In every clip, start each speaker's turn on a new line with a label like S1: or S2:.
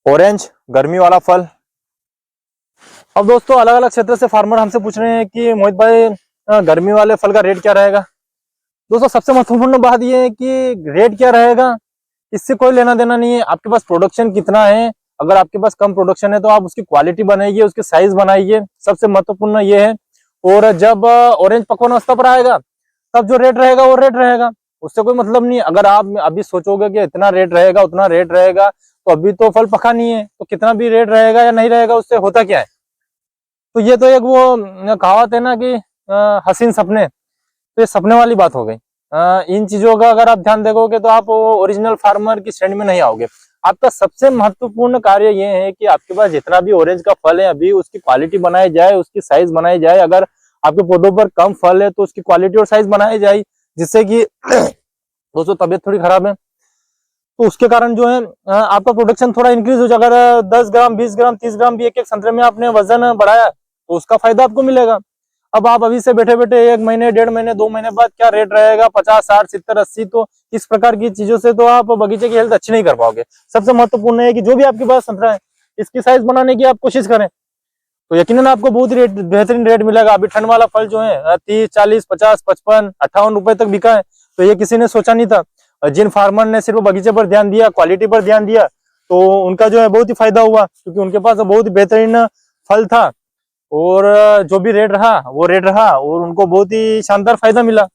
S1: Orange गर्मी वाला फल। अब दोस्तों अलग अलग क्षेत्र से फार्मर हमसे पूछ रहे हैं कि मोहित भाई गर्मी वाले फल का रेट क्या रहेगा। दोस्तों सबसे महत्वपूर्ण बात यह है कि रेट क्या रहेगा इससे कोई लेना देना नहीं है, आपके पास प्रोडक्शन कितना है। अगर आपके पास कम प्रोडक्शन है तो आप उसकी क्वालिटी बनाइए, उसकी साइज बनाइए, सबसे महत्वपूर्ण ये है। और जब ऑरेंज पकवान अवस्था पर आएगा तब जो रेट रहेगा वो रेट रहेगा, उससे कोई मतलब नहीं। अगर आप अभी सोचोगे कि इतना रेट रहेगा उतना रेट रहेगा तो अभी तो फल पका नहीं है, तो कितना भी रेट रहेगा या नहीं रहेगा उससे होता क्या है। तो ये तो एक वो कहावत है ना कि हसीन सपने, तो ये सपने वाली बात हो गई। इन चीजों का अगर आप ध्यान देखोगे तो आप ओरिजिनल फार्मर की श्रेणी में नहीं आओगे। आपका सबसे महत्वपूर्ण कार्य ये है कि आपके पास जितना भी ऑरेंज का फल है अभी उसकी क्वालिटी बनाई जाए, उसकी साइज बनाई जाए। अगर आपके पौधों पर कम फल है तो उसकी क्वालिटी और साइज बनाई जाए, जिससे कि दोस्तों तबियत थोड़ी खराब है तो उसके कारण जो है आपका प्रोडक्शन थोड़ा इंक्रीज हो जाए। अगर 10 ग्राम 20 ग्राम 30 ग्राम भी एक एक संतरे में आपने वजन बढ़ाया तो उसका फायदा आपको मिलेगा। अब आप अभी से बैठे बैठे 1 महीने 1.5 महीने 2 महीने बाद क्या रेट रहेगा 50 60 70 80, तो इस प्रकार की चीजों से तो आप बगीचे की हेल्थ अच्छी नहीं कर पाओगे। सबसे महत्वपूर्ण है कि जो भी आपके पास संतरा है इसकी साइज बनाने की आप कोशिश करें तो यकीनन आपको बहुत ही बेहतरीन रेट मिलेगा। अभी ठंड वाला फल जो है 30 40 50 55 58 रुपए तक बिका है, तो ये किसी ने सोचा नहीं था। जिन फार्मर ने सिर्फ बगीचे पर ध्यान दिया, क्वालिटी पर ध्यान दिया, तो उनका जो है बहुत ही फायदा हुआ, क्योंकि उनके पास बहुत ही बेहतरीन फल था और जो भी रेट रहा वो रेट रहा और उनको बहुत ही शानदार फायदा मिला।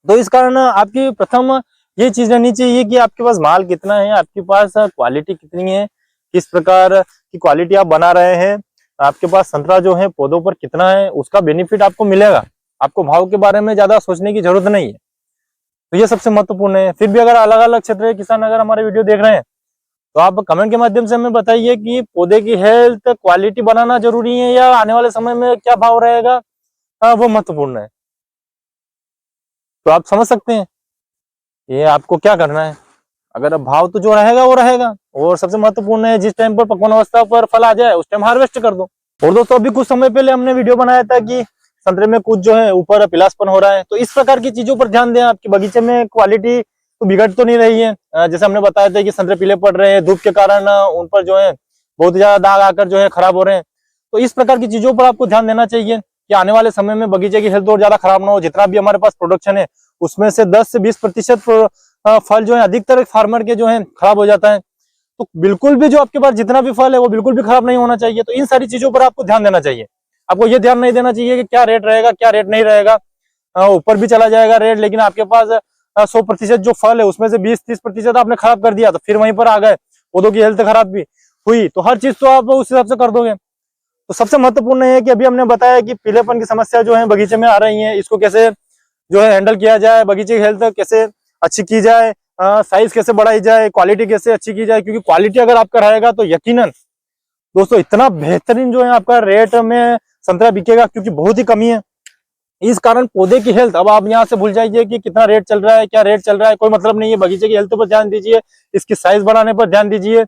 S1: तो इस कारण आपकी प्रथम ये चीज रहनी चाहिए कि आपके पास माल कितना है, आपके पास क्वालिटी कितनी है, किस प्रकार की क्वालिटी आप बना रहे हैं, आपके पास संतरा जो है पौधों पर कितना है, उसका बेनिफिट आपको मिलेगा। आपको भाव के बारे में ज्यादा सोचने की जरूरत नहीं है। तो ये सबसे महत्वपूर्ण है। फिर भी अगर अलग अलग क्षेत्र के किसान अगर हमारे वीडियो देख रहे हैं तो आप कमेंट के माध्यम से हमें बताइए कि पौधे की हेल्थ क्वालिटी बनाना जरूरी है या आने वाले समय में क्या भाव रहेगा, वो महत्वपूर्ण है। तो आप समझ सकते हैं ये आपको क्या करना है। अगर भाव तो जो रहेगा वो रहेगा, और सबसे महत्वपूर्ण है जिस टाइम पर पकवान अवस्था पर फल आ जाए उस टाइम हार्वेस्ट कर दो। और दोस्तों अभी कुछ समय पहले हमने वीडियो बनाया था कि संतरे में कुछ जो है ऊपर पिलासपन हो रहा है, तो इस प्रकार की चीजों पर ध्यान दें। आपके बगीचे में क्वालिटी तो बिगड़ तो नहीं रही है, जैसे हमने बताया था कि संतरे पीले पड़ रहे हैं धूप के कारण, उन पर जो है बहुत ज्यादा दाग आकर जो है खराब हो रहे हैं। तो इस प्रकार की चीजों पर आपको ध्यान देना चाहिए कि आने वाले समय में बगीचे की हेल्थ और ज्यादा खराब ना हो। जितना भी हमारे पास प्रोडक्शन है उसमें से 10 से 20% फल जो है अधिकतर फार्मर के जो है खराब हो जाता है। तो बिल्कुल भी जो आपके पास जितना भी फल है वो बिल्कुल भी खराब नहीं होना चाहिए। तो इन सारी चीजों पर आपको ध्यान देना चाहिए। आपको ये ध्यान नहीं देना चाहिए कि क्या रेट रहेगा क्या रेट नहीं रहेगा, ऊपर भी चला जाएगा रेट, लेकिन आपके पास 100% जो फल है उसमें से 20-30% आपने खराब कर दिया तो फिर वहीं पर आ गए, पौधों की हेल्थ खराब भी हुई, तो हर चीज तो आप उस हिसाब से कर दोगे। तो सबसे महत्वपूर्ण है कि अभी हमने बताया कि पीलेपन की समस्या जो है बगीचे में आ रही है, इसको कैसे जो है हैंडल किया जाए, बगीचे की हेल्थ कैसे अच्छी की जाए, साइज कैसे बढ़ाई जाए, क्वालिटी कैसे अच्छी की जाए। क्योंकि क्वालिटी अगर आपका रहेगा तो यकीनन दोस्तों इतना बेहतरीन जो है आपका रेट में संतरा बिकेगा, क्योंकि बहुत ही कमी है। इस कारण पौधे की हेल्थ, अब आप यहाँ से भूल जाइए कि कितना रेट चल रहा है क्या रेट चल रहा है, कोई मतलब नहीं है। बगीचे की हेल्थ पर ध्यान दीजिए, इसकी साइज बढ़ाने पर ध्यान दीजिए,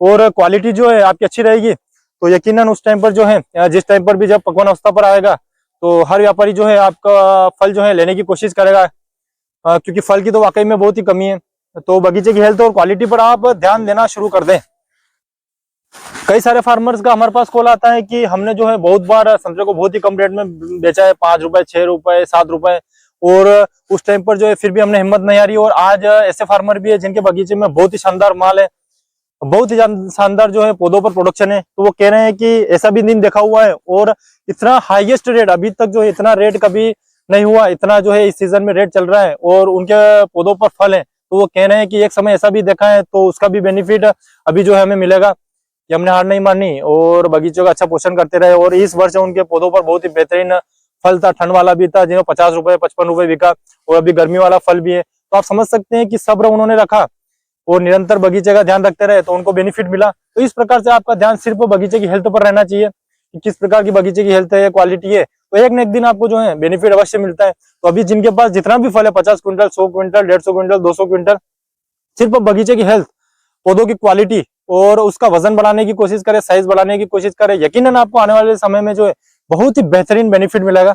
S1: और क्वालिटी जो है आपकी अच्छी रहेगी तो यकीनन उस टाइम पर जो है जिस टाइम पर भी जब पकवान अवस्था पर आएगा तो हर व्यापारी जो है आपका फल जो है लेने की कोशिश करेगा, क्योंकि फल की तो वाकई में बहुत ही कमी है। तो बगीचे की हेल्थ और क्वालिटी पर आप ध्यान देना शुरू कर दें। कई सारे फार्मर्स का हमारे पास कॉल आता है कि हमने जो है बहुत बार संतरे को बहुत ही कम रेट में बेचा है, 5 रुपए 6 रुपए 7 रुपए, और उस टाइम पर जो है फिर भी हमने हिम्मत नहीं हारी। और आज ऐसे फार्मर भी है जिनके बगीचे में बहुत ही शानदार माल है, बहुत ही शानदार जो है पौधों पर प्रोडक्शन है, तो वो कह रहे हैं कि ऐसा भी दिन देखा हुआ है और इतना हाईएस्ट रेट अभी तक जो है इतना रेट कभी नहीं हुआ, इतना जो है इस सीजन में रेट चल रहा है और उनके पौधों पर फल है। तो वो कह रहे हैं कि एक समय ऐसा भी देखा है तो उसका भी बेनिफिट अभी जो है हमें मिलेगा कि हमने हार नहीं मानी और बगीचों का अच्छा पोषण करते रहे। और इस वर्ष उनके पौधों पर बहुत ही बेहतरीन फल था, ठंड वाला भी था जिन्हें 50 रुपए 55 रुपए बिका, और अभी गर्मी वाला फल भी है। तो आप समझ सकते हैं कि सब्र उन्होंने रखा और निरंतर बगीचे का ध्यान रखते रहे तो उनको बेनिफिट मिला। तो इस प्रकार से आपका ध्यान सिर्फ बगीचे की हेल्थ पर रहना चाहिए कि किस प्रकार की बगीचे की हेल्थ है, क्वालिटी है, तो एक न एक दिन आपको जो है बेनिफिट अवश्य मिलता है। तो अभी जिनके पास जितना भी फल है 50 क्विंटल 100 क्विंटल 150 क्विंटल 200 क्विंटल, सिर्फ बगीचे की हेल्थ, पौधों की क्वालिटी और उसका वजन बढ़ाने की कोशिश करें, साइज बढ़ाने की कोशिश करें, यकीनन आपको आने वाले समय में जो है बहुत ही बेहतरीन बेनिफिट मिलेगा।